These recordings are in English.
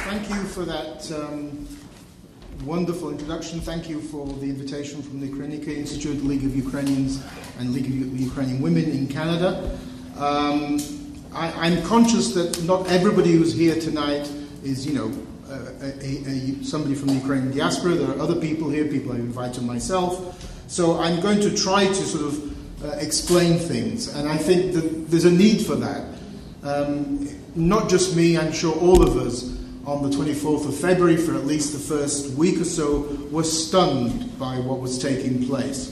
Thank you for that wonderful introduction. Thank you for the invitation from the Ucrainica Institute, League of Ukrainians and League of Ukrainian Women in Canada. I'm conscious that not everybody who's here tonight is, somebody from the Ukrainian diaspora. There are other people here, people I've invited myself. So I'm going to try to sort of explain things, and I think that there's a need for that. Not just me, I'm sure all of us on the 24th of February, for at least the first week or so, were stunned by what was taking place.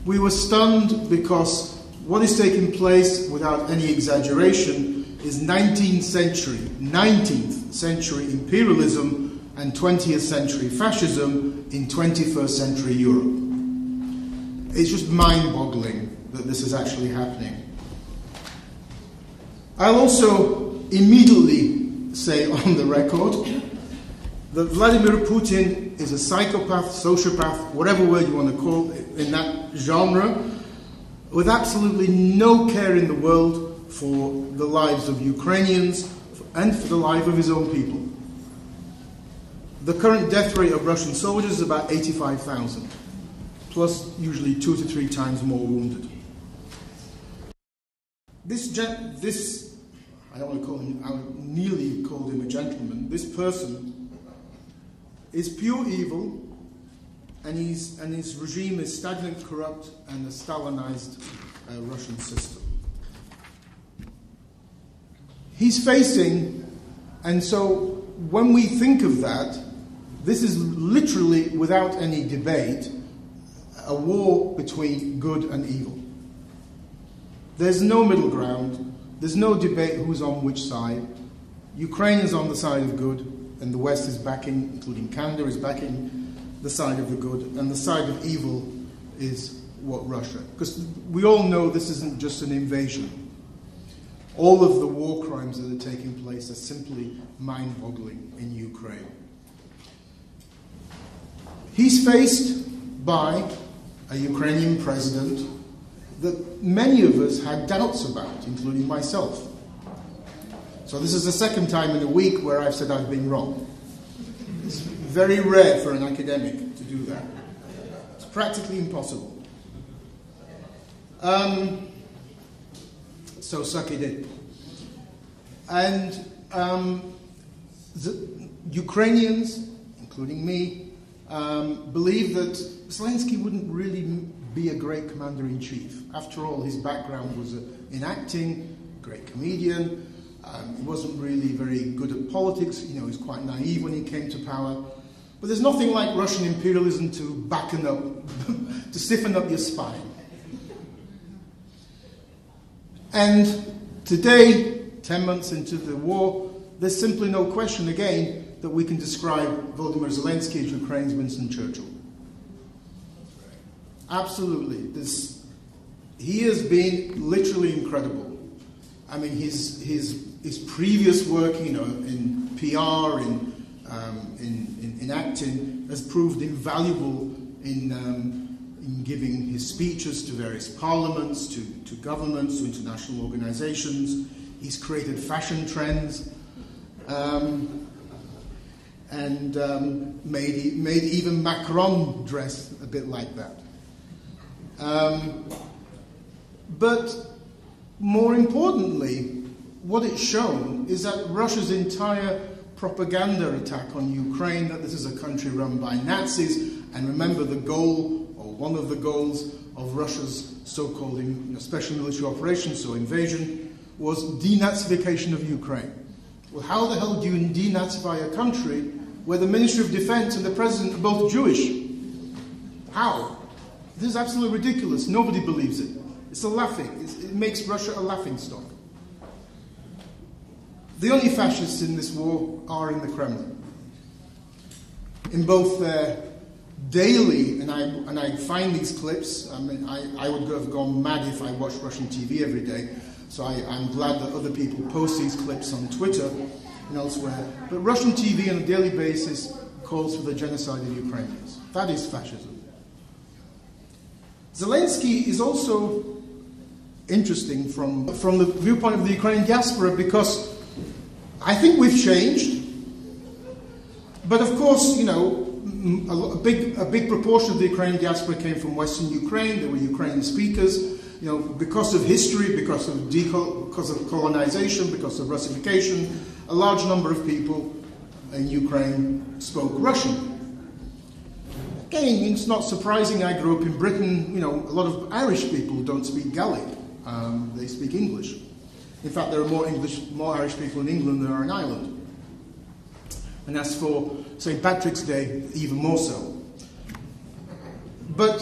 We were stunned because what is taking place, without any exaggeration, is 19th century imperialism and 20th century fascism in 21st century Europe. It's just mind-boggling that this is actually happening. I'll also immediately say on the record that Vladimir Putin is a psychopath, sociopath, whatever word you want to call it, in that genre, with absolutely no care in the world for the lives of Ukrainians and for the life of his own people. The current death rate of Russian soldiers is about 85,000, plus usually 2 to 3 times more wounded. This I don't want to call him, I nearly called him a gentleman. This person is pure evil, and his regime is stagnant, corrupt, and a Stalinized Russian system. He's facing, and so when we think of that, this is literally, without any debate, a war between good and evil. There's no middle ground. There's no debate who's on which side. Ukraine is on the side of good, and the West is backing, including Canada, is backing the side of the good, and the side of evil is what Russia. Because we all know this isn't just an invasion. All of the war crimes that are taking place are simply mind-boggling in Ukraine. He's faced by a Ukrainian president that many of us had doubts about, including myself. So this is the second time in a week where I've said I've been wrong. It's very rare for an academic to do that. It's practically impossible. So suck it in. And the Ukrainians, including me, believe that Zelensky wouldn't really be a great commander-in-chief. After all, his background was in acting, great comedian. He wasn't really very good at politics. He was quite naive when he came to power. But there's nothing like Russian imperialism to backen up, to stiffen up your spine. And today, 10 months into the war, there's simply no question again that we can describe Volodymyr Zelensky as Ukraine's Winston Churchill. Absolutely. He has been literally incredible. I mean, his previous work, in PR, in acting, has proved invaluable in giving his speeches to various parliaments, to governments, to international organizations. He's created fashion trends, and made even Macron dress a bit like that. But more importantly, what it's shown is that Russia's entire propaganda attack on Ukraine, that this is a country run by Nazis, and remember the goal, or one of the goals, of Russia's so-called special military operation, so invasion, was denazification of Ukraine. Well, how the hell do you denazify a country where the Ministry of Defense and the President are both Jewish? How? This is absolutely ridiculous. Nobody believes it. It's it makes Russia a laughingstock. The only fascists in this war are in the Kremlin. In both their daily, and I find these clips, I mean, I would have gone mad if I watched Russian TV every day, so I'm glad that other people post these clips on Twitter and elsewhere. But Russian TV on a daily basis calls for the genocide of Ukrainians. That is fascism. Zelensky is also interesting from the viewpoint of the Ukrainian diaspora because I think we've changed. But of course, you know, a big proportion of the Ukrainian diaspora came from Western Ukraine. There were Ukrainian speakers. You know, because of history, because of colonization, because of Russification, a large number of people in Ukraine spoke Russian. Again, it's not surprising. I grew up in Britain. You know, a lot of Irish people don't speak Gaelic. They speak English. In fact, there are more Irish people in England than there are in Ireland. And as for St. Patrick's Day, even more so. But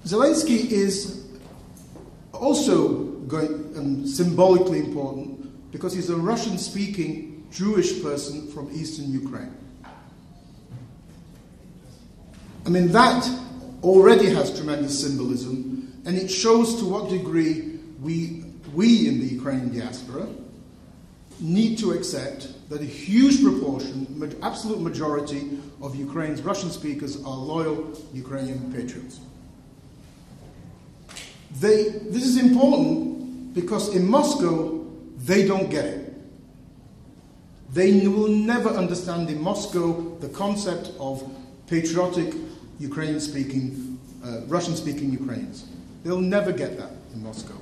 Zelensky is also symbolically important because he's a Russian-speaking Jewish person from Eastern Ukraine. I mean, that already has tremendous symbolism, and it shows to what degree we in the Ukrainian diaspora need to accept that a huge proportion, absolute majority of Ukraine's Russian speakers are loyal Ukrainian patriots. This is important because in Moscow, they don't get it. They will never understand in Moscow the concept of patriotic Ukrainian-speaking, Russian-speaking Ukrainians. They'll never get that in Moscow.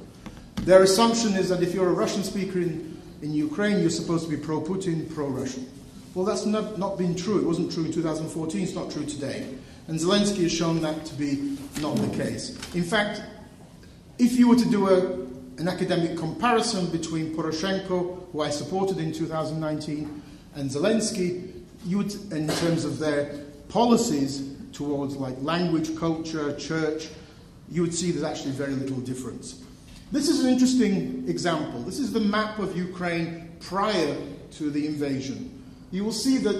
Their assumption is that if you're a Russian speaker in Ukraine, you're supposed to be pro-Putin, pro-Russian. Well, that's not been true. It wasn't true in 2014. It's not true today. And Zelensky has shown that to be not the case. In fact, if you were to do an academic comparison between Poroshenko, who I supported in 2019, and Zelensky, you would, in terms of their policies towards like language, culture, church, you would see there's actually very little difference. This is an interesting example. This is the map of Ukraine prior to the invasion. You will see that,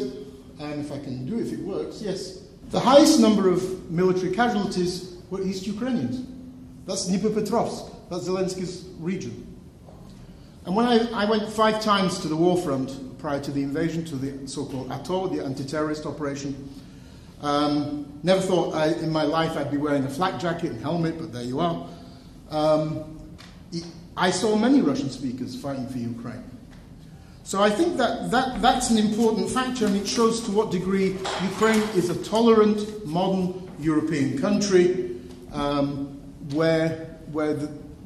and if I can do it, if it works, yes, the highest number of military casualties were East Ukrainians. That's Dnipropetrovsk, that's Zelensky's region. And when I went 5 times to the war front prior to the invasion, to the so-called ATO, the anti-terrorist operation, never thought in my life I'd be wearing a flak jacket and helmet, but there you are. I saw many Russian speakers fighting for Ukraine. So I think that's an important factor, and it shows to what degree Ukraine is a tolerant, modern European country where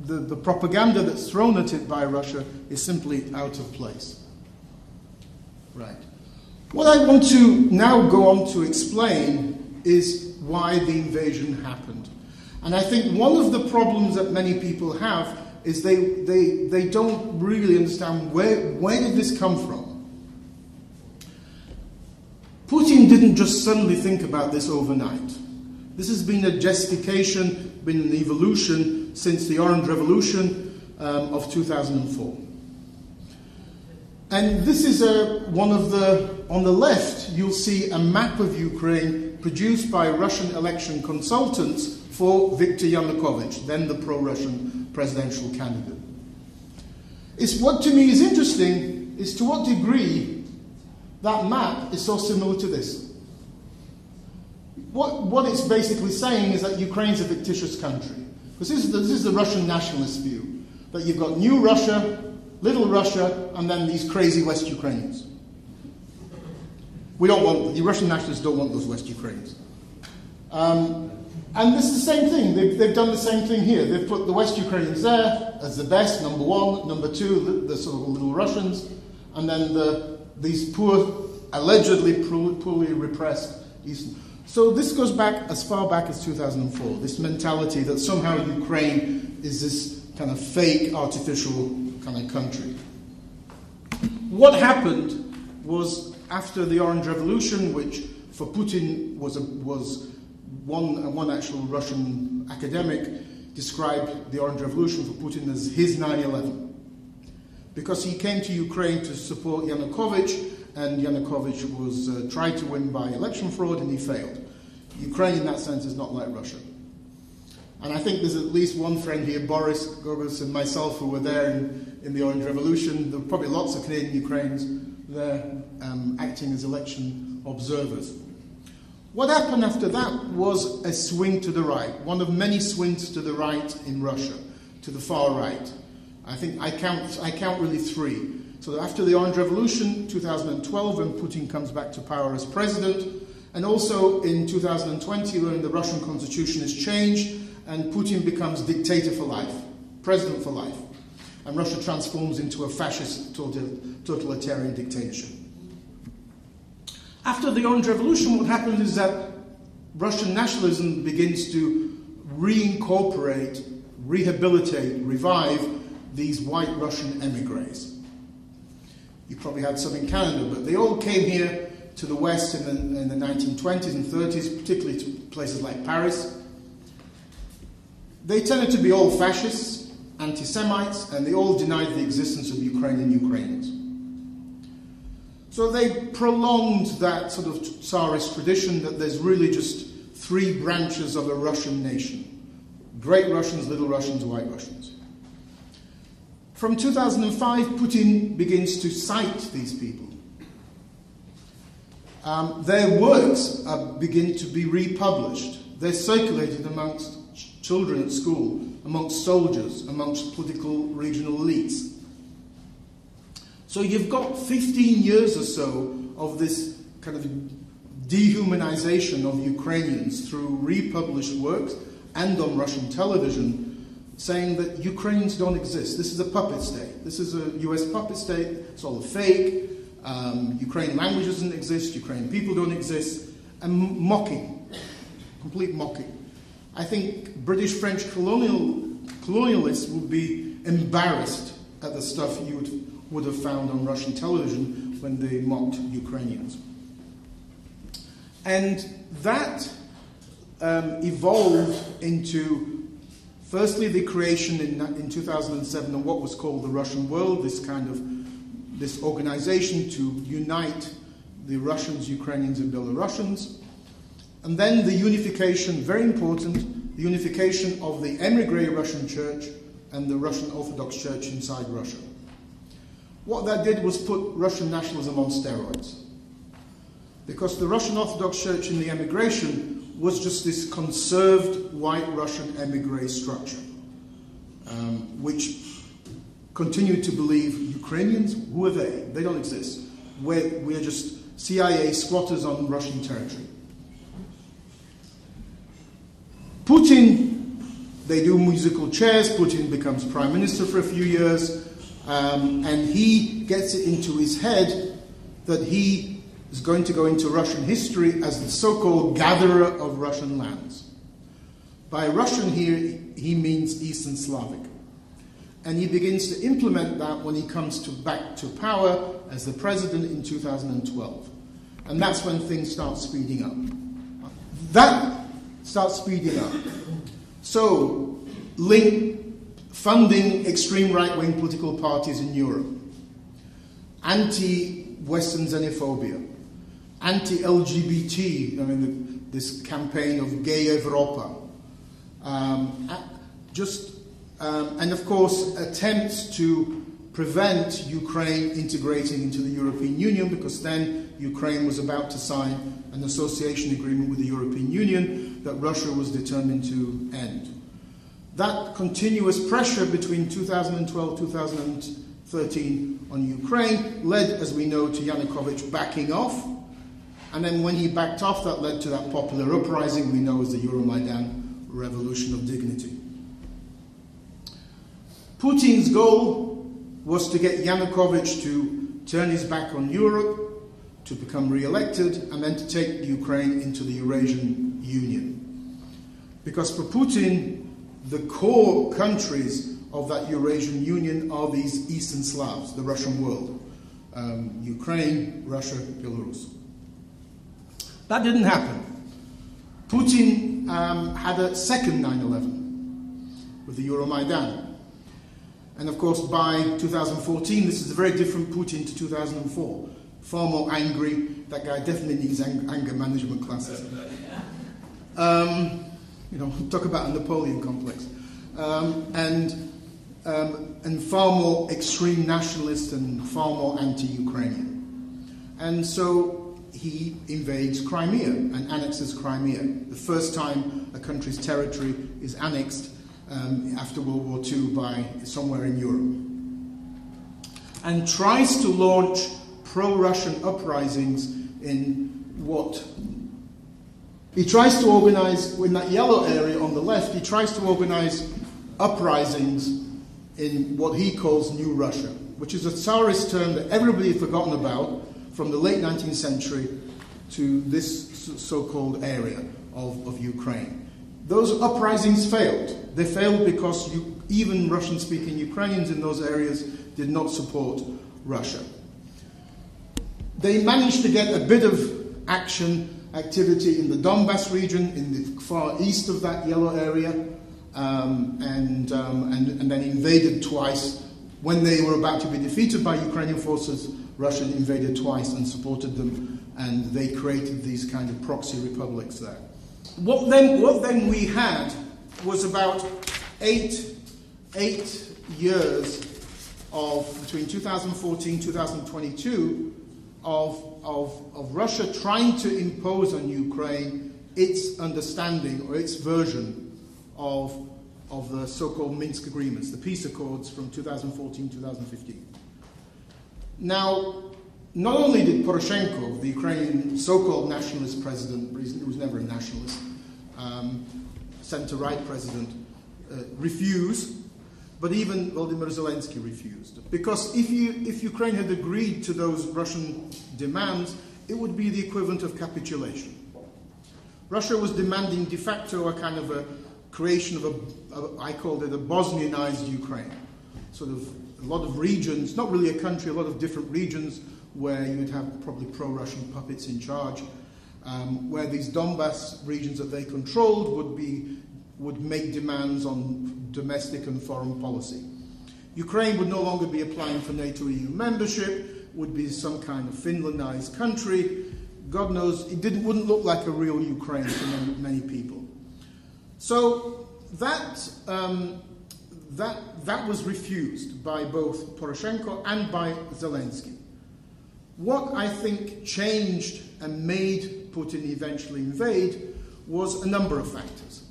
the propaganda that's thrown at it by Russia is simply out of place. Right. What I want to now go on to explain is why the invasion happened. And I think one of the problems that many people have is they don't really understand where did this come from. Putin didn't just suddenly think about this overnight. This has been a gestication, been an evolution since the Orange Revolution of 2004. And this is one of on the left, you'll see a map of Ukraine produced by Russian election consultants for Viktor Yanukovych, then the pro-Russian presidential candidate. What to me is interesting is to what degree that map is so similar to this. What it's basically saying is that Ukraine's a fictitious country. Because this is the Russian nationalist view, that you've got New Russia, Little Russia, and then these crazy West Ukrainians. The Russian nationalists don't want those West Ukrainians. And this is the same thing. They've done the same thing here. They've put the West Ukrainians there as the best, number 1. Number 2, the sort of Little Russians. And then these poor, allegedly poorly repressed Eastern. So this goes back as far back as 2004, this mentality that somehow Ukraine is this kind of fake, artificial kind of country. What happened was after the Orange Revolution, which for Putin was one actual Russian academic described the Orange Revolution for Putin as his 9/11, because he came to Ukraine to support Yanukovych, and Yanukovych was tried to win by election fraud, and he failed. Ukraine, in that sense, is not like Russia. And I think there's at least one friend here, Boris Gogos and myself, who were there in the Orange Revolution. There were probably lots of Canadian Ukrainians there acting as election observers. What happened after that was a swing to the right, one of many swings to the right in Russia, to the far right. I think I count really 3. So after the Orange Revolution, 2012, when Putin comes back to power as president, and also in 2020, when the Russian constitution is changed, and Putin becomes dictator for life, president for life, and Russia transforms into a fascist totalitarian dictatorship. After the Orange Revolution, what happened is that Russian nationalism begins to reincorporate, rehabilitate, revive these white Russian emigres. You probably had some in Canada, but they all came here to the West in the 1920s and 30s, particularly to places like Paris. They tended to be all fascists, anti-Semites, and they all denied the existence of Ukrainian Ukrainians. So they prolonged that sort of Tsarist tradition that there's really just three branches of a Russian nation: Great Russians, Little Russians, White Russians. From 2005, Putin begins to cite these people. Their works begin to be republished. They're circulated amongst children at school, amongst soldiers, amongst political regional elites. So you've got 15 years or so of this kind of dehumanization of Ukrainians through republished works and on Russian television, saying that Ukrainians don't exist. This is a puppet state. This is a US puppet state. It's all a fake. Ukrainian language doesn't exist. Ukrainian people don't exist. And mocking. Complete mocking. I think British, French colonialists would be embarrassed at the stuff you would have found on Russian television when they mocked Ukrainians. And that evolved into, firstly, the creation in 2007 of what was called the Russian World, this organization to unite the Russians, Ukrainians, and Belarusians. And then the unification, very important, the unification of the emigre Russian church and the Russian Orthodox Church inside Russia. What that did was put Russian nationalism on steroids. Because the Russian Orthodox Church in the emigration was just this conserved white Russian emigre structure, which continued to believe Ukrainians, who are they? They don't exist. We're just CIA squatters on Russian territory. Putin, they do musical chairs. Putin becomes prime minister for a few years, and he gets it into his head that he is going to go into Russian history as the so-called gatherer of Russian lands. By Russian here, he means Eastern Slavic. And he begins to implement that when he comes back to power as the president in 2012. And that's when things start speeding up. That starts speeding up. So, funding extreme right-wing political parties in Europe, anti-Western xenophobia, anti-LGBT, this campaign of Gay Europa, and of course attempts to prevent Ukraine integrating into the European Union, because then Ukraine was about to sign an association agreement with the European Union that Russia was determined to end. That continuous pressure between 2012 and 2013 on Ukraine led, as we know, to Yanukovych backing off. And then when he backed off, that led to that popular uprising we know as the Euromaidan Revolution of Dignity. Putin's goal was to get Yanukovych to turn his back on Europe, to become re-elected, and then to take Ukraine into the Eurasian Union. Because for Putin, the core countries of that Eurasian Union are these Eastern Slavs, the Russian world. Ukraine, Russia, Belarus. That didn't happen. Putin had a second 9/11 with the Euromaidan. And of course, by 2014, this is a very different Putin to 2004. Far more angry. That guy definitely needs anger management classes. Talk about a Napoleon complex. And far more extreme nationalist and far more anti-Ukrainian. And so he invades Crimea and annexes Crimea. The first time a country's territory is annexed after World War II by somewhere in Europe. and tries to launch pro-Russian uprisings in what he tries to organize, in that yellow area on the left, he tries to organize uprisings in what he calls New Russia, which is a Tsarist term that everybody had forgotten about from the late 19th century to this so-called area of Ukraine. Those uprisings failed. They failed because even Russian-speaking Ukrainians in those areas did not support Russia. They managed to get a bit of activity in the Donbass region, in the far east of that yellow area, and then invaded twice. When they were about to be defeated by Ukrainian forces, Russia invaded twice and supported them, and they created these kind of proxy republics there. What then we had was about eight years of, between 2014 and 2022, of Russia trying to impose on Ukraine its understanding or its version of the so-called Minsk agreements, the peace accords from 2014-2015. Now, not only did Poroshenko, the Ukrainian so-called nationalist president, but he was never a nationalist, center-right president, refuse, but even Volodymyr Zelensky refused. Because if Ukraine had agreed to those Russian demands, it would be the equivalent of capitulation. Russia was demanding de facto a kind of a creation of I called it a Bosnianized Ukraine. Sort of a lot of regions, not really a country, a lot of different regions where you would have probably pro-Russian puppets in charge, where these Donbass regions that they controlled would make demands on domestic and foreign policy. Ukraine would no longer be applying for NATO EU membership, would be some kind of Finlandized country. God knows, it wouldn't look like a real Ukraine to many people. So that was refused by both Poroshenko and by Zelensky. What I think changed and made Putin eventually invade was a number of factors.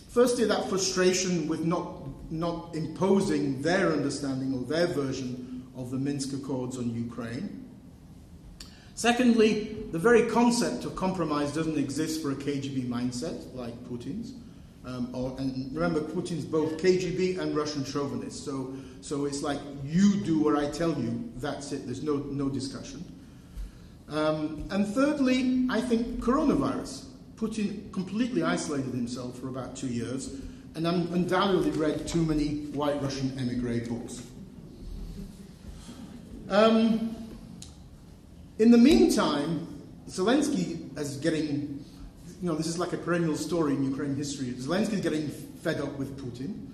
Firstly, that frustration with not imposing their understanding or their version of the Minsk Accords on Ukraine. Secondly, the very concept of compromise doesn't exist for a KGB mindset like Putin's. And remember, Putin's both KGB and Russian chauvinist. So it's like, you do what I tell you, that's it, there's no discussion. And thirdly, I think coronavirus. Putin completely isolated himself for about 2 years and undoubtedly read too many white Russian emigre books. In the meantime, Zelensky is getting, this is like a perennial story in Ukrainian history. Zelensky is getting fed up with Putin,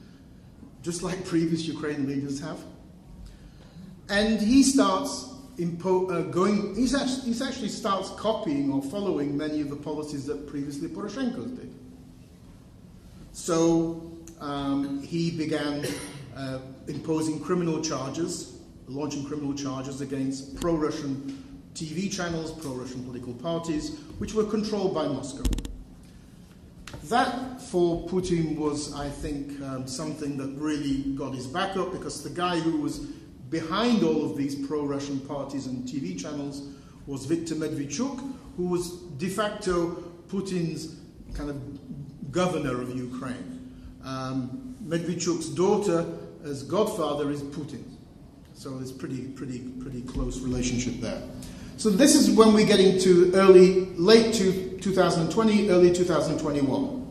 just like previous Ukrainian leaders have. And he starts he actually starts copying or following many of the policies that previously Poroshenko did. So he began imposing criminal charges, launching criminal charges against pro-Russian TV channels, pro-Russian political parties, which were controlled by Moscow. That, for Putin, was, I think, something that really got his back up, because the guy who was behind all of these pro-Russian parties and TV channels was Viktor Medvedchuk, who was de facto Putin's kind of governor of Ukraine. Medvedchuk's daughter, as godfather, is Putin. So there's pretty close relationship there. So this is when we get into late 2020, early 2021.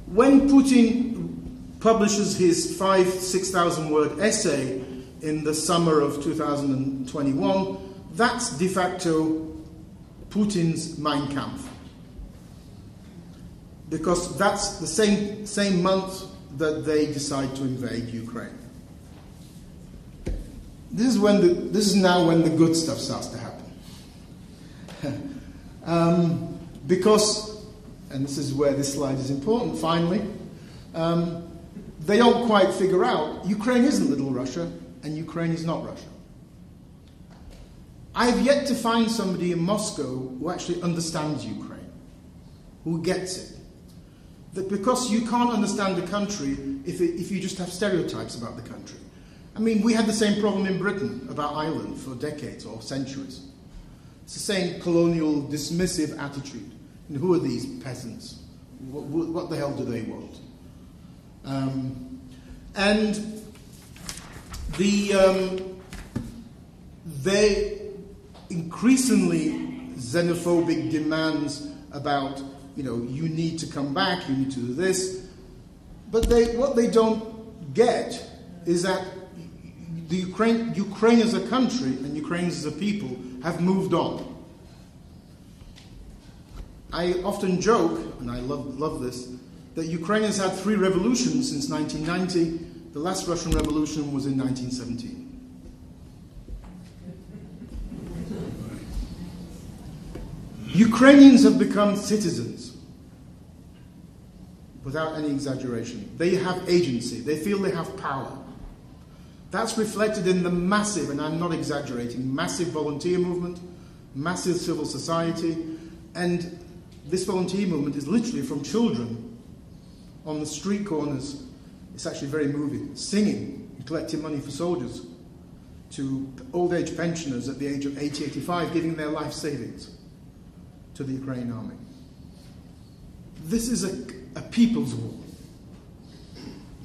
When Putin publishes his 6,000 word essay in the summer of 2021, that's de facto Putin's Mein Kampf. Because that's the same month that they decide to invade Ukraine. This is now when the good stuff starts to happen. Because, and this is where this slide is important, finally, they don't quite figure out Ukraine isn't little Russia and Ukraine is not Russia. I have yet to find somebody in Moscow who actually understands Ukraine, who gets it. That because you can't understand the country if you just have stereotypes about the country. I mean, we had the same problem in Britain about Ireland for decades or centuries. It's the same colonial, dismissive attitude. And who are these peasants? What the hell do they want? And they increasingly xenophobic demands about, you know, you need to come back, you need to do this. But what they don't get is that the Ukraine as a country and Ukrainians as a people have moved on. I often joke, and I love this, that Ukraine has had 3 revolutions since 1990. The last Russian Revolution was in 1917. Ukrainians have become citizens, without any exaggeration. They have agency. They feel they have power. That's reflected in the massive, and I'm not exaggerating, massive volunteer movement, massive civil society, and this volunteer movement is literally from children on the street corners. It's actually very moving, singing and collecting money for soldiers, to old age pensioners at the age of 80, 85, giving their life savings to the Ukrainian army. This is a people's war.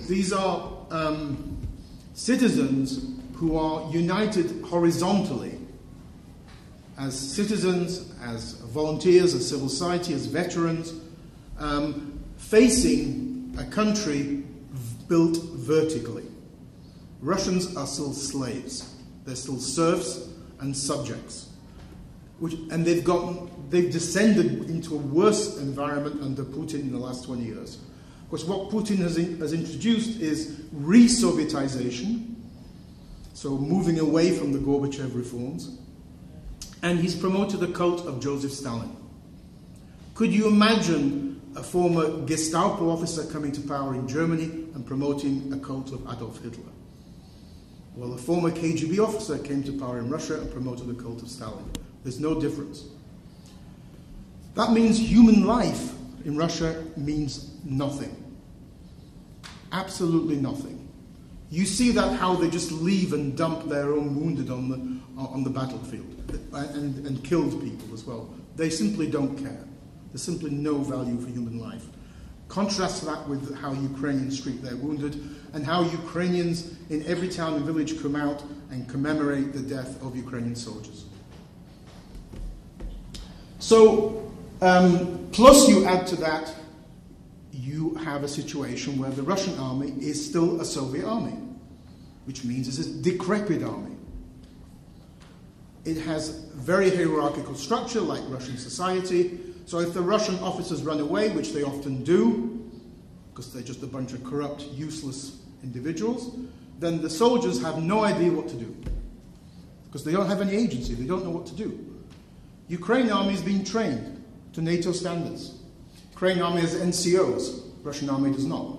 These are citizens who are united horizontally as citizens, as volunteers, as civil society, as veterans, facing a country built vertically. Russians are still slaves. They're still serfs and subjects. And they've descended into a worse environment under Putin in the last 20 years. Because what Putin has introduced is re-Sovietization, so moving away from the Gorbachev reforms, and he's promoted a cult of Joseph Stalin. Could you imagine a former Gestapo officer coming to power in Germany and promoting a cult of Adolf Hitler? Well, a former KGB officer came to power in Russia and promoted the cult of Stalin. There's no difference. That means human life in Russia means nothing. Absolutely nothing. You see that how they just leave and dump their own wounded on the battlefield and killed people as well. They simply don't care. There's simply no value for human life. Contrast that with how Ukrainians treat their wounded and how Ukrainians in every town and village come out and commemorate the death of Ukrainian soldiers. So, plus you add to that, you have a situation where the Russian army is still a Soviet army, which means it's a decrepit army. It has very hierarchical structure like Russian society. So if the Russian officers run away, which they often do, because they're just a bunch of corrupt, useless individuals, then the soldiers have no idea what to do, because they don't have any agency, they don't know what to do. Ukrainian army is being trained to NATO standards. Ukrainian army has NCOs, Russian army does not.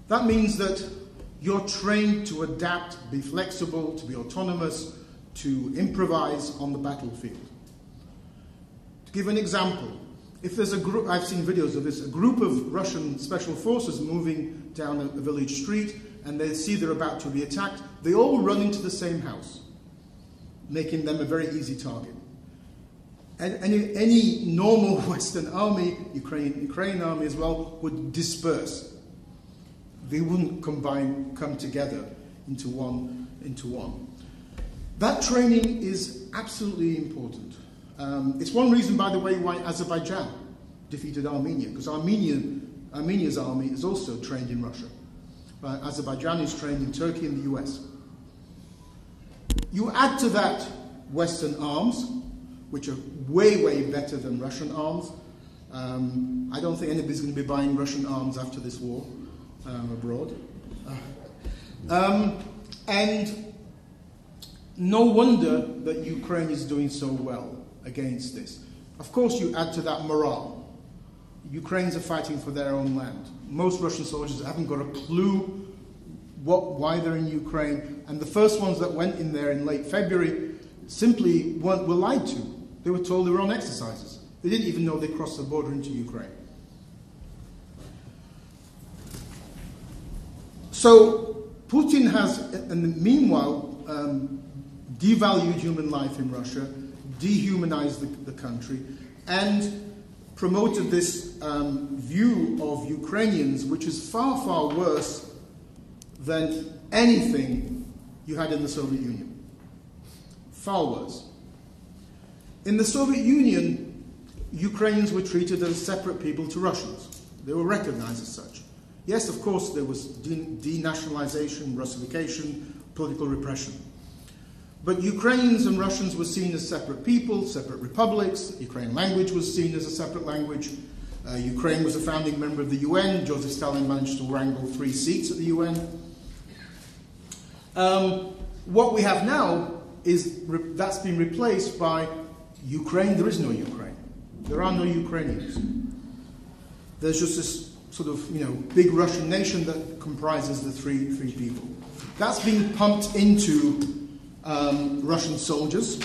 That means that you're trained to adapt, be flexible, to be autonomous, to improvise on the battlefield. To give an example, if there's a group, I've seen videos of this, a group of Russian special forces moving down a village street and they see they're about to be attacked, they all run into the same house, making them a very easy target. And any normal Western army, Ukrainian army as well, would disperse. They wouldn't come together into one. That training is absolutely important. It's one reason, by the way, why Azerbaijan defeated Armenia, because Armenia's army is also trained in Russia. Azerbaijan is trained in Turkey and the US. You add to that Western arms, which are way, way better than Russian arms. I don't think anybody's going to be buying Russian arms after this war abroad. And no wonder that Ukraine is doing so well against this. Of course, you add to that morale. Ukrainians are fighting for their own land. Most Russian soldiers haven't got a clue why they're in Ukraine. And the first ones that went in there in late February simply were lied to. They were told they were on exercises. They didn't even know they crossed the border into Ukraine. So Putin has, and meanwhile, devalued human life in Russia, dehumanized the country, and promoted this view of Ukrainians, which is far, far worse than anything you had in the Soviet Union. Far worse. In the Soviet Union, Ukrainians were treated as separate people to Russians. They were recognized as such. Yes, of course, there was denationalization, Russification, political repression. But Ukrainians and Russians were seen as separate people, separate republics. Ukrainian language was seen as a separate language. Ukraine was a founding member of the UN. Joseph Stalin managed to wrangle 3 seats at the UN. What we have now is that's been replaced by Ukraine. There is no Ukraine. There are no Ukrainians. There's just this sort of, big Russian nation that comprises the three people. That's being pumped into Russian soldiers.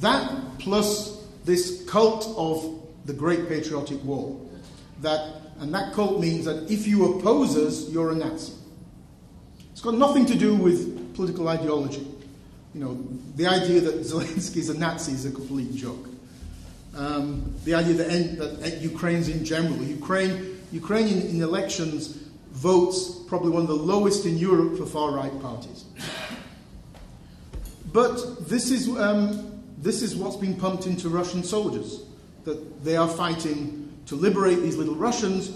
That plus this cult of the Great Patriotic War. And that cult means that if you oppose us, you're a Nazi. It's got nothing to do with political ideology. The idea that Zelensky is a Nazi is a complete joke. The idea that Ukrainians in general, Ukrainian in elections votes probably one of the lowest in Europe for far-right parties. But this is what's being pumped into Russian soldiers, that they are fighting to liberate these little Russians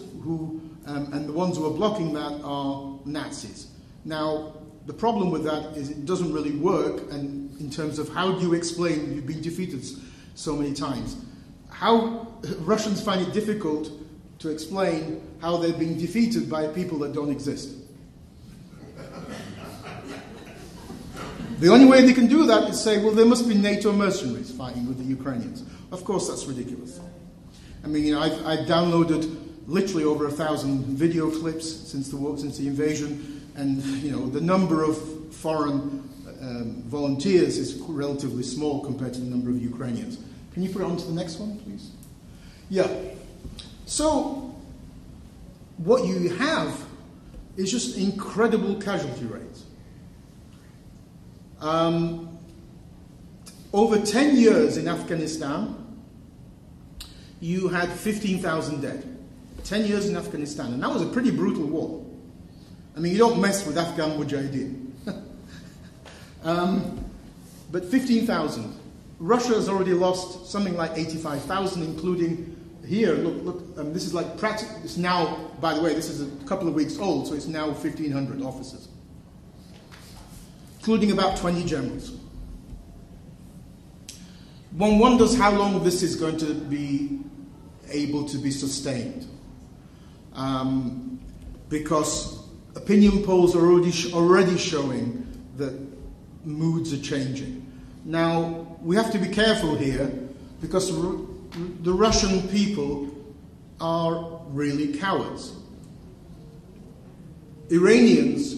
and the ones who are blocking that are Nazis. Now, the problem with that is it doesn't really work, and in terms of how do you explain you've been defeated so many times. How Russians find it difficult to explain how they're being defeated by people that don't exist. The only way they can do that is say, well, there must be NATO mercenaries fighting with the Ukrainians. Of course, that's ridiculous. I mean, I've downloaded literally over 1,000 video clips since the invasion, and the number of foreign volunteers is relatively small compared to the number of Ukrainians. Can you put it on to the next one, please? Yeah. So, what you have is just incredible casualty rates. Over 10 years in Afghanistan, you had 15,000 dead. 10 years in Afghanistan, and that was a pretty brutal war. I mean, you don't mess with Afghan Mujahideen. But 15,000. Russia has already lost something like 85,000, including here. Look. This is like it's now. By the way, this is a couple of weeks old, so it's now 1,500 officers, including about 20 generals. One wonders how long this is going to be able to be sustained, because opinion polls are already showing that moods are changing. Now, we have to be careful here, because the Russian people are really cowards. Iranians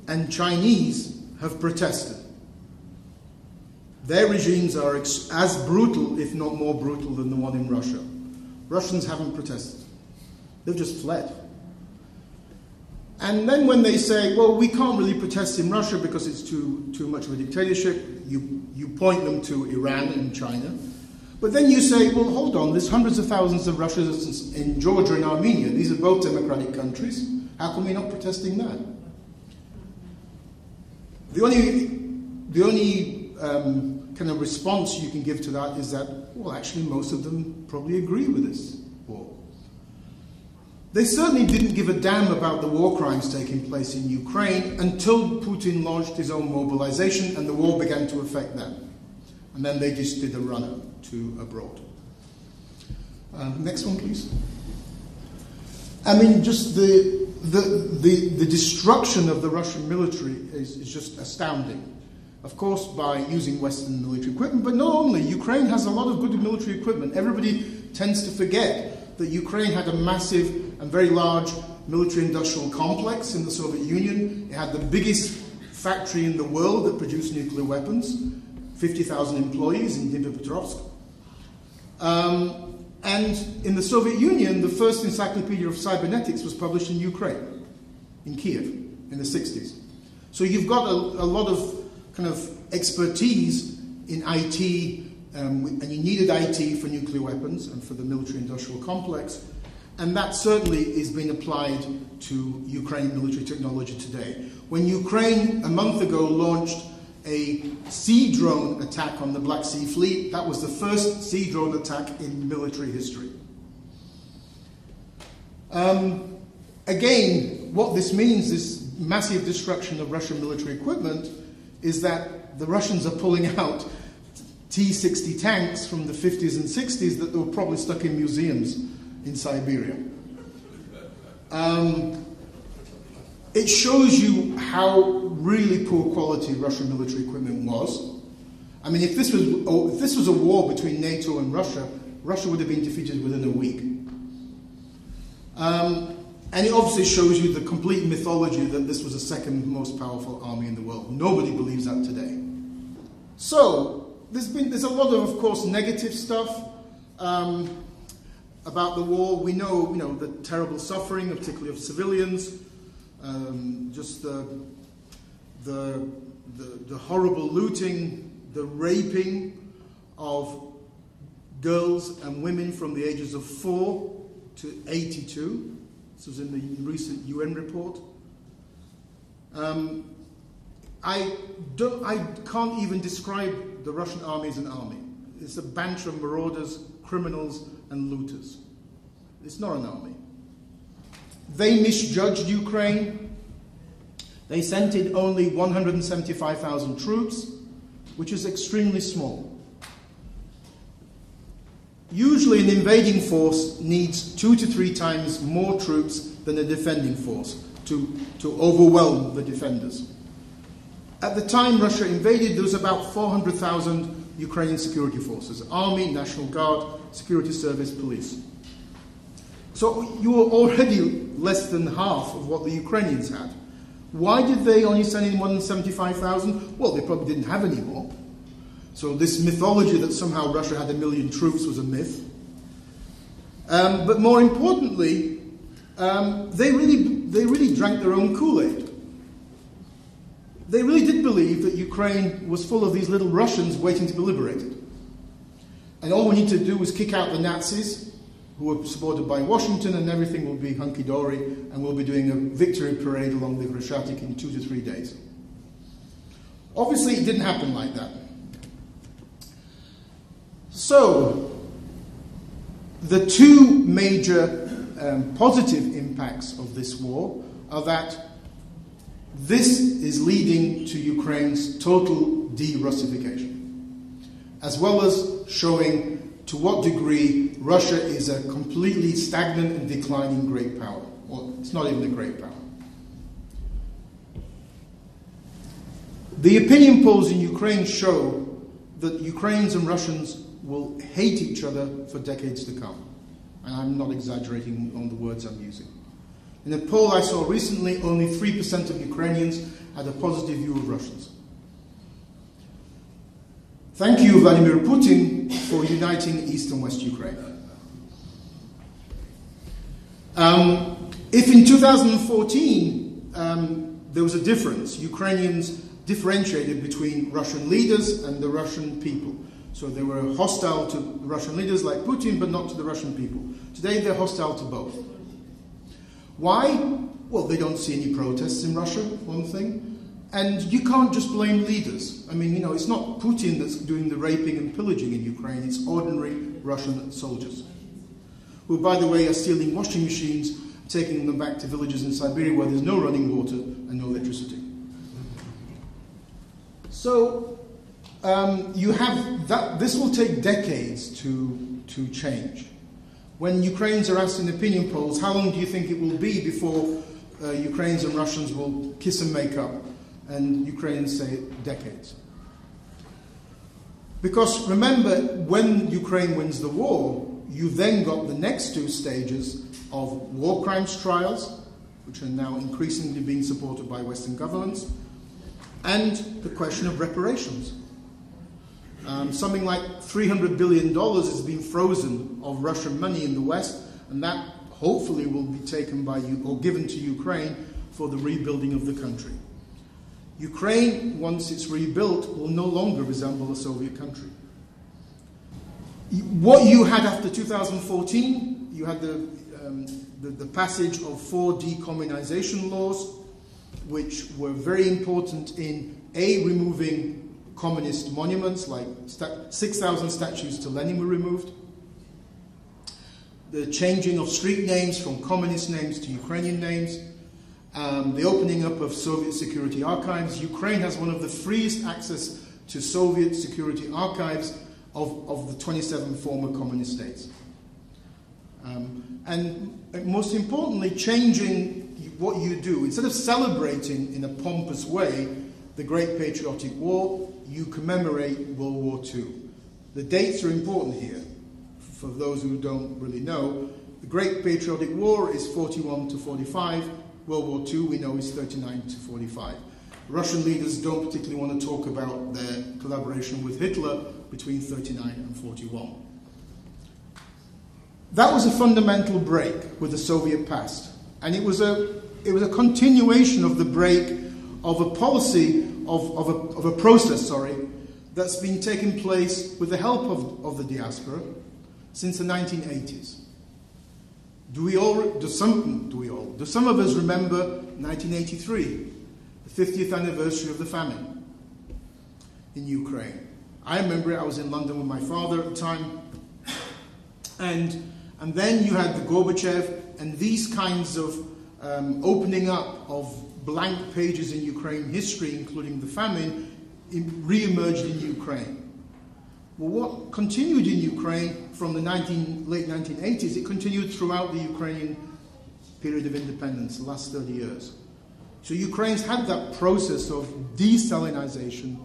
and Chinese have protested. Their regimes are as brutal, if not more brutal, than the one in Russia. Russians haven't protested. They've just fled. And then when they say, well, we can't really protest in Russia because it's too much of a dictatorship, you point them to Iran and China. But then you say, well, hold on, there's hundreds of thousands of Russians in Georgia and Armenia. These are both democratic countries. How come we're not protesting that? The only kind of response you can give to that is that, well, actually, most of them probably agree with this war. They certainly didn't give a damn about the war crimes taking place in Ukraine until Putin launched his own mobilization and the war began to affect them. And then they just did a runner to abroad. Next one, please. I mean, just the destruction of the Russian military is just astounding. Of course, by using Western military equipment, but not only. Ukraine has a lot of good military equipment. Everybody tends to forget that Ukraine had a massive and very large military-industrial complex in the Soviet Union. It had the biggest factory in the world that produced nuclear weapons, 50,000 employees in Dnipropetrovsk. And in the Soviet Union, the first encyclopedia of cybernetics was published in Ukraine, in Kiev. in the 60s. So you've got a lot of kind of expertise in IT, and you needed IT for nuclear weapons and for the military-industrial complex, and that certainly is being applied to Ukrainian military technology today. When Ukraine, a month ago, launched a sea drone attack on the Black Sea Fleet, that was the first sea drone attack in military history. Again, what this means, this massive destruction of Russian military equipment, is that the Russians are pulling out T-60 tanks from the 50s and 60s that were probably stuck in museums in Siberia. It shows you how really poor quality Russian military equipment was. I mean, if this was a war between NATO and Russia, Russia would have been defeated within a week. And it obviously shows you the complete mythology that this was the second most powerful army in the world. Nobody believes that today. So, there's a lot of course, negative stuff about the war. We know, the terrible suffering, particularly of civilians, just the horrible looting, the raping of girls and women from the ages of 4 to 82. This was in the recent UN report. I can't even describe the Russian army as an army. It's a bunch of marauders, criminals, and looters. It's not an army. They misjudged Ukraine. They sent in only 175,000 troops, which is extremely small. Usually an invading force needs 2 to 3 times more troops than a defending force to overwhelm the defenders. At the time Russia invaded, there was about 400,000 Ukrainian security forces, army, National Guard, security service, police. So you were already less than half of what the Ukrainians had. Why did they only send in 175,000? Well, they probably didn't have any more. So this mythology that somehow Russia had 1 million troops was a myth. But more importantly, they really drank their own Kool-Aid. They really did believe that Ukraine was full of these little Russians waiting to be liberated. And all we need to do is kick out the Nazis, who were supported by Washington, and everything will be hunky-dory, and we'll be doing a victory parade along the Krещатик in 2 to 3 days. Obviously, it didn't happen like that. So, the two major positive impacts of this war are that this is leading to Ukraine's total de-Russification, as well as showing to what degree Russia is a completely stagnant and declining great power. Well, it's not even a great power. The opinion polls in Ukraine show that Ukrainians and Russians will hate each other for decades to come. And I'm not exaggerating on the words I'm using. In a poll I saw recently, only 3% of Ukrainians had a positive view of Russians. Thank you, Vladimir Putin, for uniting East and West Ukraine. If in 2014 there was a difference, Ukrainians differentiated between Russian leaders and the Russian people. So they were hostile to Russian leaders like Putin, but not to the Russian people. Today they're hostile to both. Why? Well, they don't see any protests in Russia, one thing. And you can't just blame leaders. I mean, it's not Putin that's doing the raping and pillaging in Ukraine. It's ordinary Russian soldiers, who, by the way, are stealing washing machines, taking them back to villages in Siberia where there's no running water and no electricity. So you have that. This will take decades to change. When Ukrainians are asked in opinion polls, how long do you think it will be before Ukrainians and Russians will kiss and make up? And Ukrainians say decades. Because remember, when Ukraine wins the war, you then got the next 2 stages of war crimes trials, which are now increasingly being supported by Western governments, and the question of reparations. Something like $300 billion has been frozen of Russian money in the West, and that hopefully will be taken by you or given to Ukraine for the rebuilding of the country. Ukraine, once it's rebuilt, will no longer resemble a Soviet country. What you had after 2014, you had the passage of 4 decommunization laws, which were very important in removing communist monuments, like 6,000 statues to Lenin were removed. The changing of street names from communist names to Ukrainian names. The opening up of Soviet security archives. Ukraine has one of the freest access to Soviet security archives of the 27 former communist states. And most importantly, changing what you do. Instead of celebrating in a pompous way the Great Patriotic War, you commemorate World War II. The dates are important here. For those who don't really know, the Great Patriotic War is 41 to 45. World War II, we know, is 39 to 45. Russian leaders don't particularly want to talk about their collaboration with Hitler between 39 and 41. That was a fundamental break with the Soviet past. And it was a continuation of the break of a policy, of a process, that's been taking place with the help of the diaspora since the 1980s. Do some of us remember 1983, the 50th anniversary of the famine in Ukraine? I remember it. I was in London with my father at the time. And then you had the Gorbachev and these kinds of opening up of blank pages in Ukraine history, including the famine, re-emerged in Ukraine. Well, what continued in Ukraine from the late 1980s, it continued throughout the Ukrainian period of independence, the last 30 years. So Ukraine's had that process of de-Stalinization,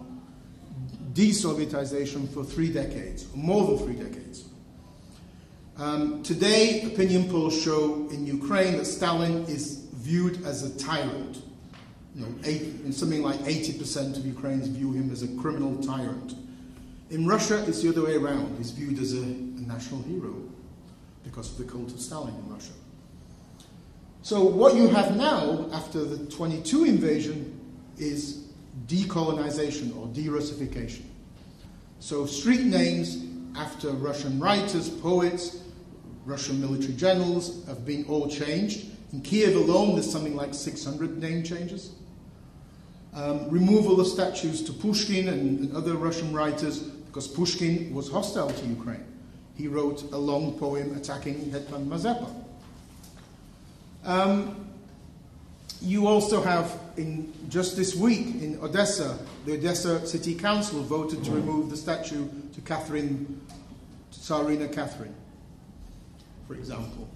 de-Sovietization for 3 decades, more than 3 decades. Today, opinion polls show in Ukraine that Stalin is viewed as a tyrant. Something like 80% of Ukrainians view him as a criminal tyrant. In Russia, it's the other way around. He's viewed as a national hero because of the cult of Stalin in Russia. So what you have now, after the 22 invasion, is decolonization or de-Russification. So street names after Russian writers, poets, Russian military generals have been all changed. In Kiev alone, there's something like 600 name changes. Removal of statues to Pushkin and other Russian writers, because Pushkin was hostile to Ukraine. He wrote a long poem attacking Hetman Mazepa. You also have, just this week in Odessa, the Odessa City Council voted to remove the statue to Tsarina Catherine, for example.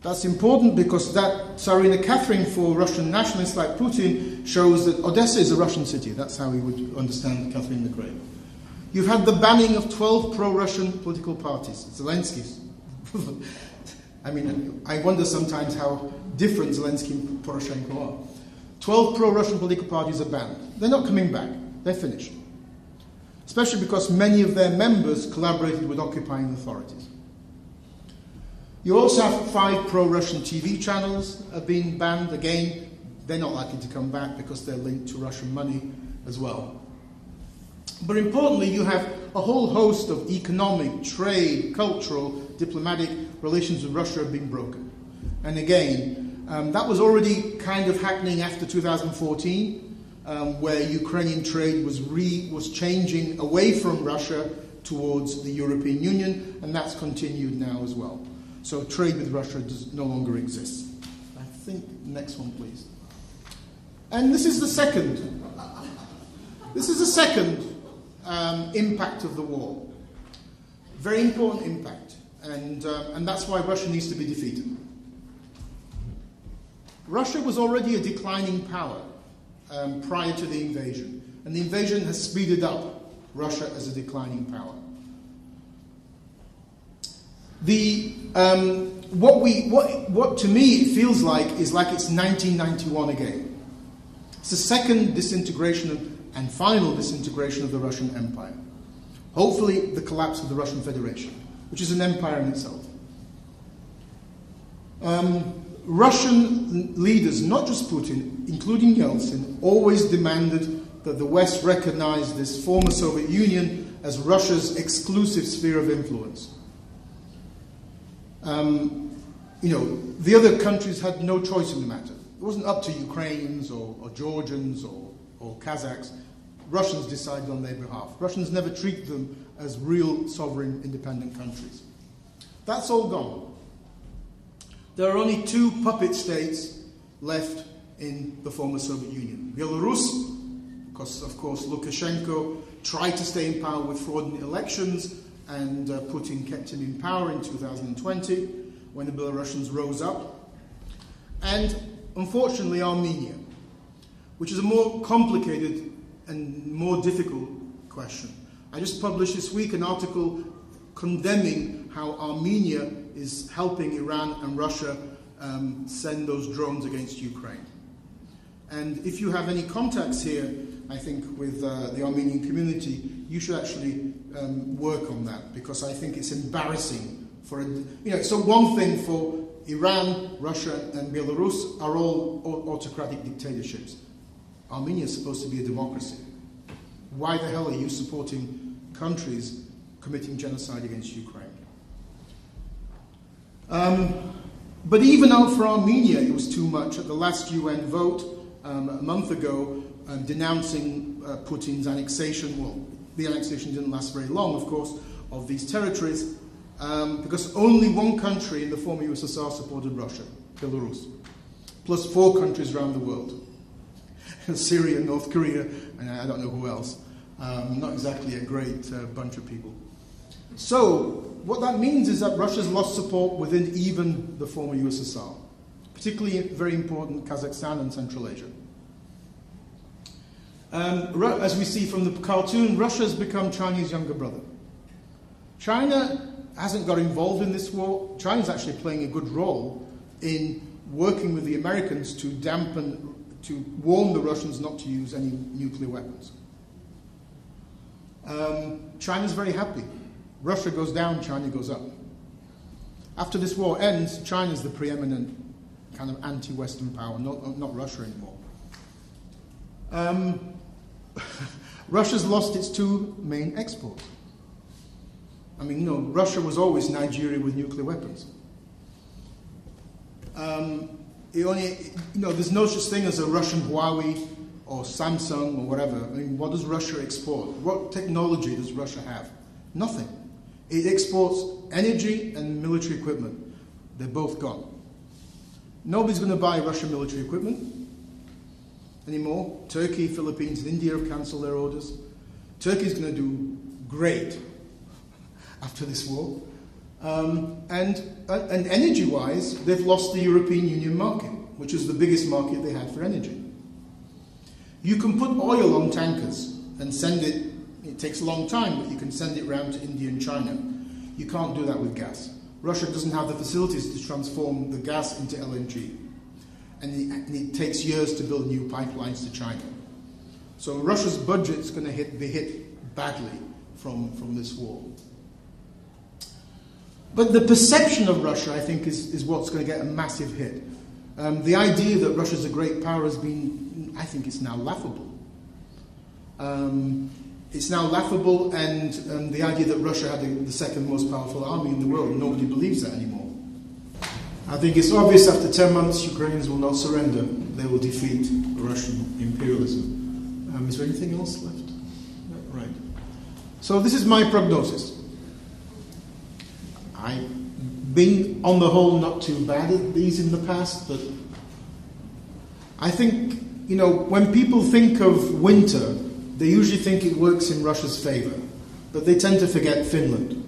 That's important because that Tsarina Catherine, for Russian nationalists like Putin, shows that Odessa is a Russian city. That's how he would understand Catherine the Great. You've had the banning of 12 pro-Russian political parties. Zelensky's. I wonder sometimes how different Zelensky and Poroshenko are. 12 pro-Russian political parties are banned. They're not coming back. They're finished. Especially because many of their members collaborated with occupying authorities. You also have 5 pro-Russian TV channels have been banned. Again, they're not likely to come back because they're linked to Russian money as well. But importantly, you have a whole host of economic, trade, cultural, diplomatic relations with Russia have been broken. And again, that was already kind of happening after 2014, where Ukrainian trade was changing away from Russia towards the European Union, and that's continued now as well. So trade with Russia no longer exists. I think, next one please. And this is the second. Impact of the war. Very important impact. And that's why Russia needs to be defeated. Russia was already a declining power prior to the invasion. And the invasion has speeded up Russia as a declining power. What to me it feels like is like it's 1991 again. It's the second disintegration and final disintegration of the Russian Empire. Hopefully the collapse of the Russian Federation, which is an empire in itself. Russian leaders, not just Putin, including Yeltsin, always demanded that the West recognize this former Soviet Union as Russia's exclusive sphere of influence. The other countries had no choice in the matter. It wasn't up to Ukrainians or Georgians or Kazakhs. Russians decided on their behalf. Russians never treated them as real sovereign independent countries. That's all gone. There are only two puppet states left in the former Soviet Union. Belarus, because of course Lukashenko tried to stay in power with fraudulent elections, and Putin kept him in power in 2020 when the Belarusians rose up. And unfortunately Armenia, which is a more complicated and more difficult question. I just published this week an article condemning how Armenia is helping Iran and Russia send those drones against Ukraine. And if you have any contacts here, I think, with the Armenian community, you should actually work on that, because I think it's embarrassing for, so one thing for Iran, Russia and Belarus are all autocratic dictatorships. Armenia is supposed to be a democracy. Why the hell are you supporting countries committing genocide against Ukraine? But even out for Armenia, it was too much. At the last UN vote a month ago, denouncing Putin's annexation, well, the annexation didn't last very long, of course, of these territories, because only one country in the former USSR supported Russia, Belarus, plus 4 countries around the world. Syria, North Korea, and I don't know who else. Not exactly a great bunch of people. So, what that means is that Russia's lost support within even the former USSR, particularly very important Kazakhstan and Central Asia. As we see from the cartoon, Russia has become China's younger brother. China hasn't got involved in this war. China's actually playing a good role in working with the Americans to warn the Russians not to use any nuclear weapons. China's very happy. Russia goes down, China goes up. After this war ends, China's the preeminent kind of anti-Western power, not Russia anymore. Russia's lost its 2 main exports. I mean, Russia was always Nigeria with nuclear weapons. There's no such thing as a Russian Huawei or Samsung or whatever. I mean, what does Russia export? What technology does Russia have? Nothing. It exports energy and military equipment. They're both gone. Nobody's going to buy Russian military equipment anymore. Turkey, Philippines, and India have cancelled their orders. Turkey's going to do great after this war. And energy-wise, they've lost the European Union market, which is the biggest market they had for energy. You can put oil on tankers and send it. It takes a long time, but you can send it around to India and China. You can't do that with gas. Russia doesn't have the facilities to transform the gas into LNG. And it takes years to build new pipelines to China. So Russia's budget's going to be hit badly from this war. But the perception of Russia, I think, is what's going to get a massive hit. The idea that Russia's a great power has been, I think it's now laughable. It's now laughable, and the idea that Russia had the second most powerful army in the world, nobody believes that anymore. I think it's obvious after 10 months Ukrainians will not surrender. They will defeat Russian imperialism. Is there anything else left? No, right. So this is my prognosis. I've been, on the whole, not too bad at these in the past, but I think, when people think of winter, they usually think it works in Russia's favor, but they tend to forget Finland.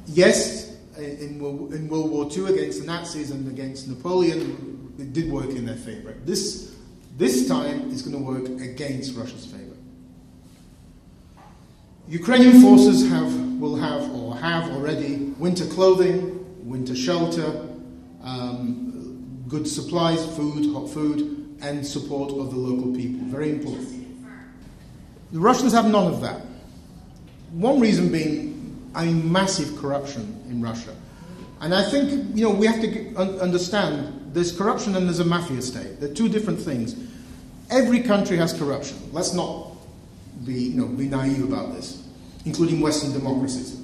Yes, in World War II against the Nazis and against Napoleon, it did work in their favor. This time it's going to work against Russia's favor. Ukrainian forces will have already winter clothing, winter shelter, good supplies, food, hot food, and support of the local people. Very important. The Russians have none of that. One reason being, massive corruption in Russia. And I think, you know, we have to understand there's corruption and there's a mafia state. They're two different things. Every country has corruption. Let's not be naive about this, including Western democracies.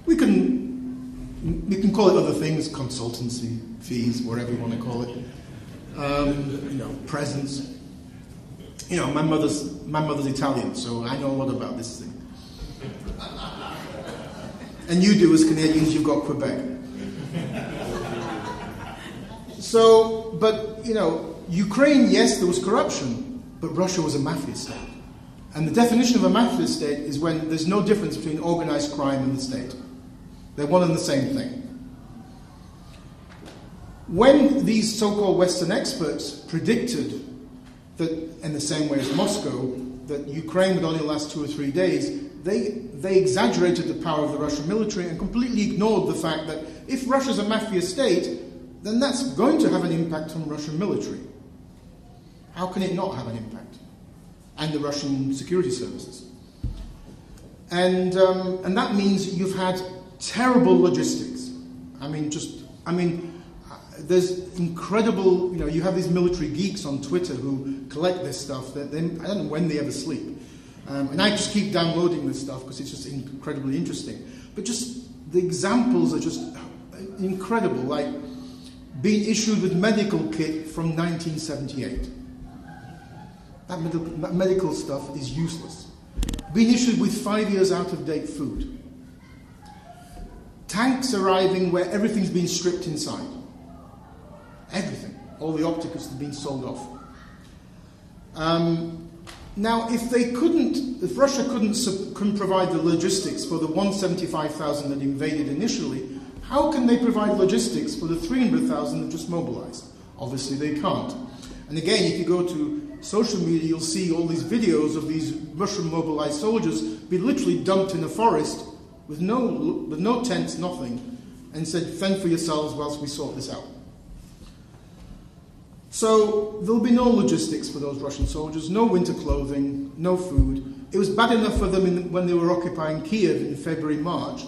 We can call it other things, consultancy fees, whatever you want to call it. Presents. You know, my mother's Italian, so I know a lot about this thing. And you do, as Canadians, you've got Quebec. So, but, you know, Ukraine, yes, there was corruption, but Russia was a mafia state. And the definition of a mafia state is when there's no difference between organized crime and the state. They're one and the same thing. When these so-called Western experts predicted that, in the same way as Moscow, that Ukraine would only last 2 or 3 days, they exaggerated the power of the Russian military and completely ignored the fact that if Russia's a mafia state, then that's going to have an impact on Russian military. How can it not have an impact? And the Russian security services. And that means you've had terrible logistics. There's incredible, you know, you have these military geeks on Twitter who collect this stuff. I don't know when they ever sleep. And I just keep downloading this stuff because it's just incredibly interesting. But just the examples are just incredible, like being issued with medical kit from 1978. That medical stuff is useless. Being issued with 5 years out-of-date food. Tanks arriving where everything's been stripped inside. Everything. All the opticals have been sold off. Now, if Russia couldn't provide the logistics for the 175,000 that invaded initially, how can they provide logistics for the 300,000 that just mobilized? Obviously, they can't. And again, if you go to social media, you'll see all these videos of these Russian mobilized soldiers be literally dumped in a forest with no tents, nothing, and said, fend for yourselves whilst we sort this out. So there'll be no logistics for those Russian soldiers, no winter clothing, no food. It was bad enough for them when they were occupying Kiev in February, March.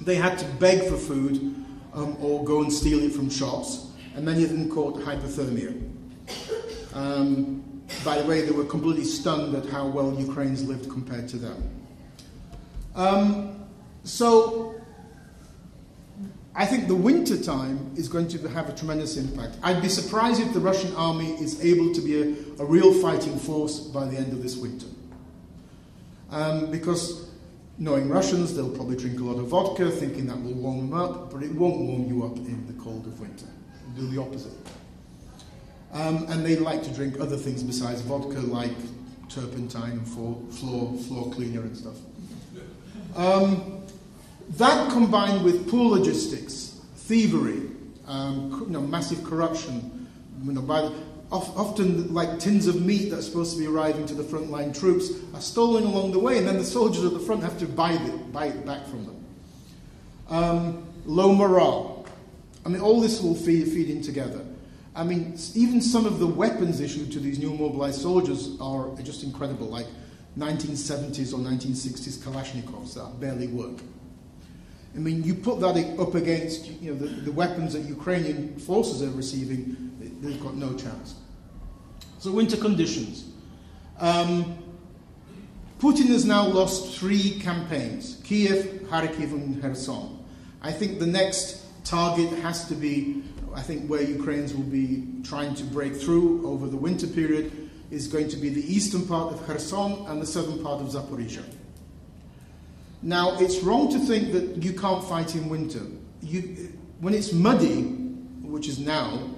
They had to beg for food or go and steal it from shops, and many of them caught hypothermia. By the way, they were completely stunned at how well Ukrainians lived compared to them. So I think the winter time is going to have a tremendous impact. I'd be surprised if the Russian army is able to be a real fighting force by the end of this winter. Because knowing Russians, they'll probably drink a lot of vodka, thinking that will warm them up, but it won't warm you up in the cold of winter. It'll do the opposite. And they like to drink other things besides vodka, like turpentine and floor cleaner and stuff. That combined with poor logistics, thievery, massive corruption, often like tins of meat that's supposed to be arriving to the frontline troops are stolen along the way, and then the soldiers at the front have to buy it back from them. Low morale. All this will feed in together. Even some of the weapons issued to these new mobilized soldiers are just incredible, like 1970s or 1960s Kalashnikovs that barely work. You put that up against the weapons that Ukrainian forces are receiving, they've got no chance. So winter conditions. Putin has now lost 3 campaigns, Kiev, Kharkiv and Kherson. I think the next target has to be, where Ukrainians will be trying to break through over the winter period, is going to be the eastern part of Kherson and the southern part of Zaporizhia. Now, it's wrong to think that you can't fight in winter. When it's muddy, which is now,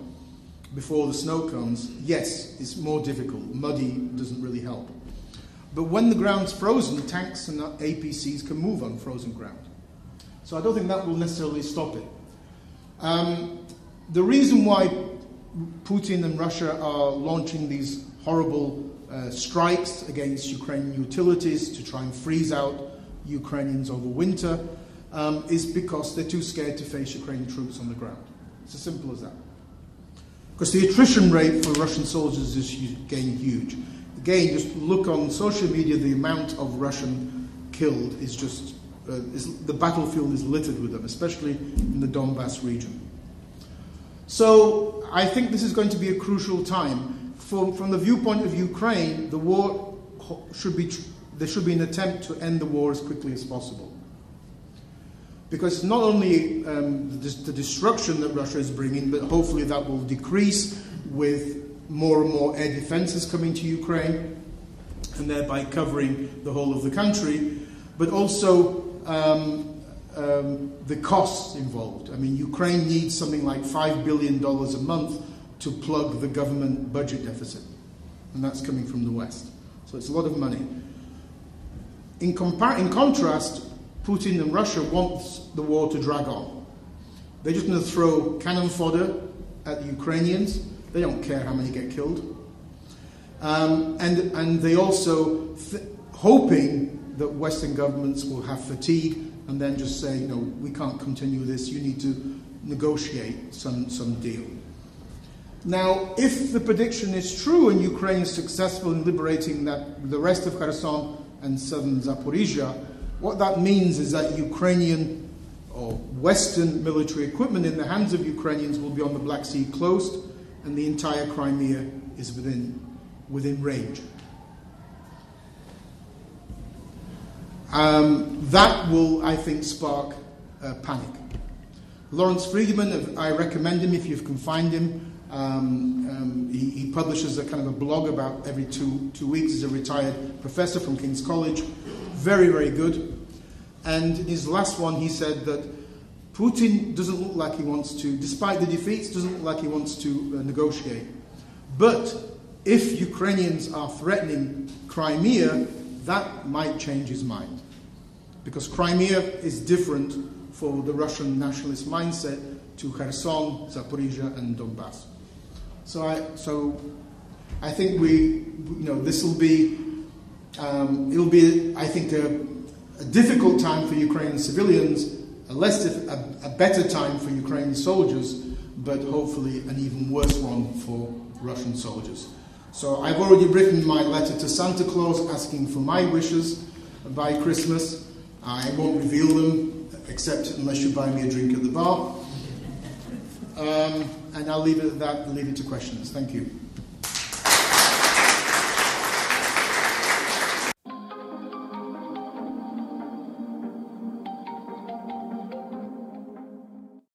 before the snow comes, yes, it's more difficult. Muddy doesn't really help. But when the ground's frozen, tanks and APCs can move on frozen ground. So I don't think that will necessarily stop it. The reason why Putin and Russia are launching these horrible strikes against Ukrainian utilities to try and freeze out Ukrainians over winter is because they're too scared to face Ukrainian troops on the ground. It's as simple as that. Because the attrition rate for Russian soldiers is getting huge. Again, just look on social media, the amount of Russian killed is just the battlefield is littered with them, especially in the Donbass region. So I think this is going to be a crucial time. From the viewpoint of Ukraine, the war there should be an attempt to end the war as quickly as possible. Because not only the destruction that Russia is bringing, but hopefully that will decrease with more and more air defenses coming to Ukraine, and thereby covering the whole of the country, but also the costs involved. I mean, Ukraine needs something like $5 billion a month to plug the government budget deficit, and that's coming from the West. So it's a lot of money. In contrast, Putin and Russia wants the war to drag on. They're just going to throw cannon fodder at the Ukrainians. They don't care how many get killed. And they also hoping that Western governments will have fatigue and then just say, no, we can't continue this, you need to negotiate some deal. Now, if the prediction is true and Ukraine is successful in liberating the rest of Kherson and southern Zaporizhia, what that means is that Ukrainian or Western military equipment in the hands of Ukrainians will be on the Black Sea coast, and the entire Crimea is within range. That will, I think, spark panic. Lawrence Friedman, I recommend him if you can find him. He publishes a kind of a blog about every two weeks. He's a retired professor from King's College. Very, very good. And in his last one, he said that Putin doesn't look like he wants to, despite the defeats, doesn't look like he wants to negotiate. But if Ukrainians are threatening Crimea, that might change his mind. Because Crimea is different for the Russian nationalist mindset to Kherson, Zaporizhia, and Donbass. So I think this will be, it'll be, I think, a difficult time for Ukrainian civilians, a better time for Ukrainian soldiers, but hopefully an even worse one for Russian soldiers. So I've already written my letter to Santa Claus asking for my wishes by Christmas. I won't reveal them, except unless you buy me a drink at the bar. And I'll leave it at that and leave it to questions. Thank you.